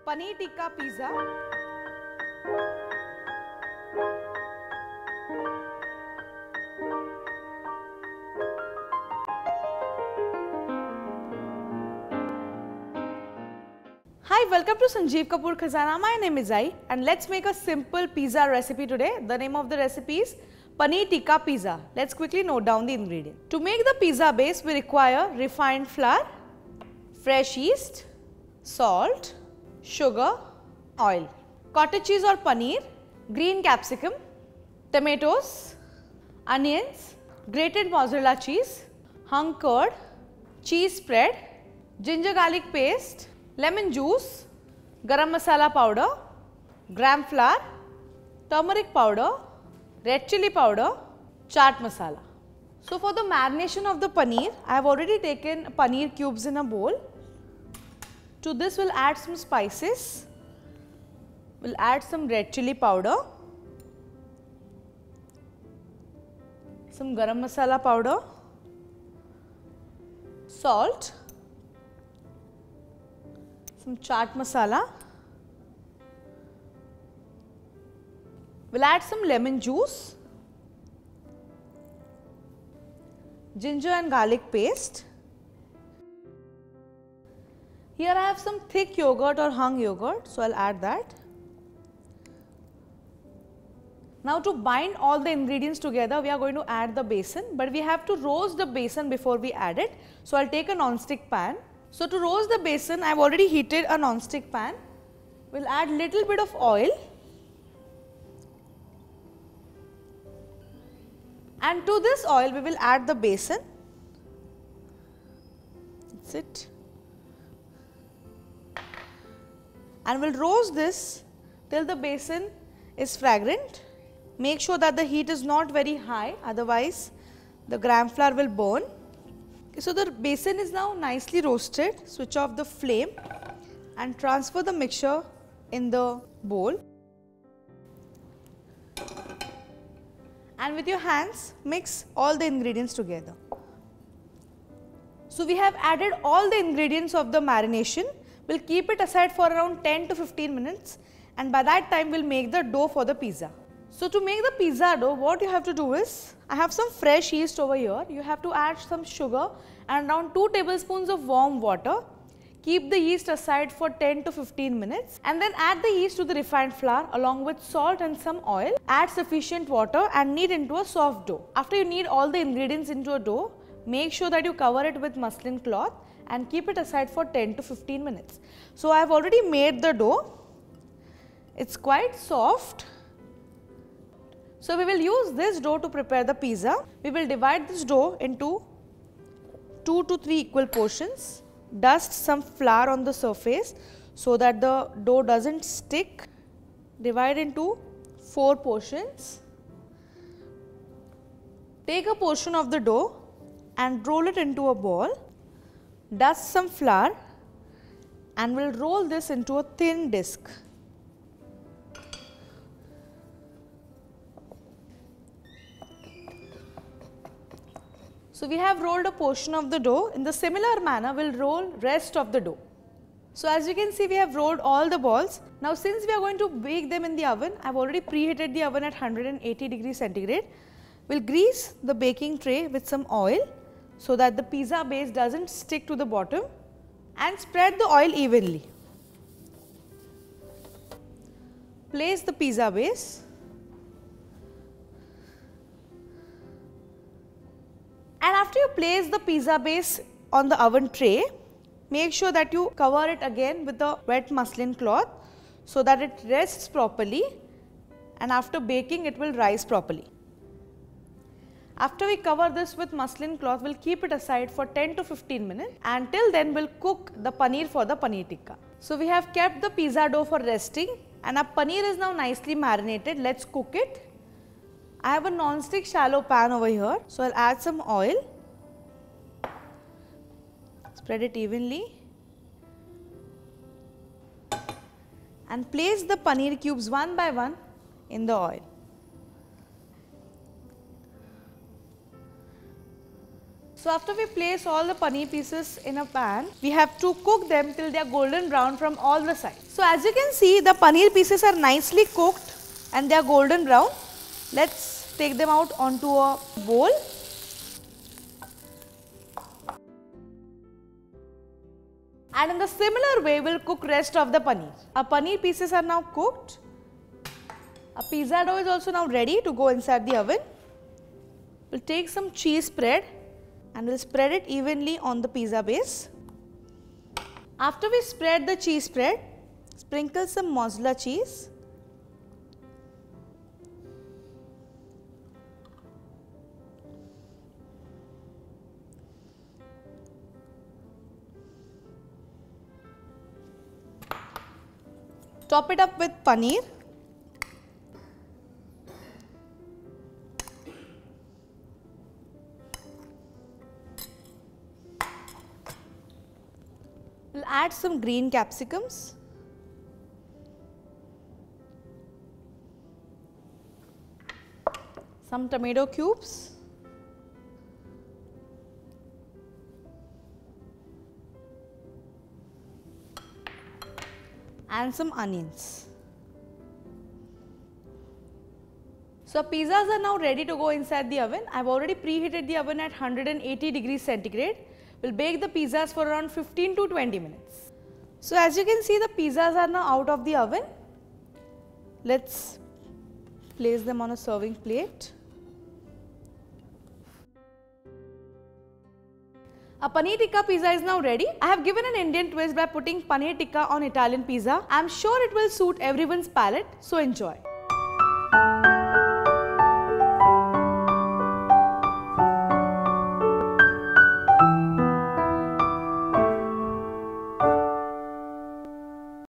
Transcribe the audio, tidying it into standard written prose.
Paneer Tikka pizza. Hi, welcome to Sanjeev Kapoor Khazana. My name is Ai and let's make a simple pizza recipe today. The name of the recipe is Paneer Tikka pizza. Let's quickly note down the ingredients. To make the pizza base, we require refined flour, fresh yeast, salt, sugar, oil, cottage cheese or paneer, green capsicum, tomatoes, onions, grated mozzarella cheese, hung curd, cheese spread, ginger garlic paste, lemon juice, garam masala powder, gram flour, turmeric powder, red chili powder, chaat masala. So for the marination of the paneer, I have already taken paneer cubes in a bowl. To this we'll add some spices. We'll add some red chili powder, some garam masala powder, salt, some chaat masala. We'll add some lemon juice, ginger and garlic paste. Here I have some thick yogurt or hung yogurt, so I'll add that. Now to bind all the ingredients together, we are going to add the besan, but we have to roast the besan before we add it. So I'll take a non-stick pan. So to roast the besan, I have already heated a non-stick pan. We'll add little bit of oil. And to this oil, we will add the besan. That's it. And we'll roast this till the besan is fragrant. Make sure that the heat is not very high, otherwise the gram flour will burn. Okay, so the besan is now nicely roasted. Switch off the flame and transfer the mixture in the bowl. And with your hands, mix all the ingredients together. So we have added all the ingredients of the marination. We'll keep it aside for around 10 to 15 minutes and by that time we'll make the dough for the pizza. So to make the pizza dough, what you have to do is, I have some fresh yeast over here. You have to add some sugar and around 2 tablespoons of warm water. Keep the yeast aside for 10 to 15 minutes and then add the yeast to the refined flour along with salt and some oil. Add sufficient water and knead into a soft dough. After you knead all the ingredients into a dough, make sure that you cover it with muslin cloth and keep it aside for 10 to 15 minutes. So I have already made the dough. It's quite soft. So we will use this dough to prepare the pizza. We will divide this dough into 2 to 3 equal portions. Dust some flour on the surface so that the dough doesn't stick. Divide into 4 portions. Take a portion of the dough and roll it into a ball. Dust some flour and we'll roll this into a thin disc. So we have rolled a portion of the dough. In the similar manner, we'll roll rest of the dough. So as you can see, we have rolled all the balls. Now since we are going to bake them in the oven, I've already preheated the oven at 180 degrees centigrade. We'll grease the baking tray with some oil so that the pizza base doesn't stick to the bottom and spread the oil evenly. Place the pizza base. And after you place the pizza base on the oven tray, make sure that you cover it again with a wet muslin cloth so that it rests properly and after baking it will rise properly. After we cover this with muslin cloth, we'll keep it aside for 10 to 15 minutes and till then we'll cook the paneer for the paneer tikka. So we have kept the pizza dough for resting and our paneer is now nicely marinated. Let's cook it. I have a non-stick shallow pan over here, so I'll add some oil, spread it evenly and place the paneer cubes one by one in the oil. So So after we place all the paneer pieces in a pan, we have to cook them till they are golden brown from all the sides. So as you can see, the paneer pieces are nicely cooked and they are golden brown. Let's take them out onto a bowl. And in the similar way, we'll cook rest of the paneer. Our paneer pieces are now cooked. Our pizza dough is also now ready to go inside the oven. We'll take some cheese spread and we'll spread it evenly on the pizza base. After we spread the cheese spread, sprinkle some mozzarella cheese. Top it up with paneer. We'll add some green capsicums. Some tomato cubes. And some onions. So pizzas are now ready to go inside the oven. I've already preheated the oven at 180 degrees centigrade. We'll bake the pizzas for around 15 to 20 minutes. So as you can see, the pizzas are now out of the oven. Let's place them on a serving plate. A Paneer Tikka pizza is now ready. I have given an Indian twist by putting Paneer Tikka on Italian pizza. I am sure it will suit everyone's palate, so enjoy.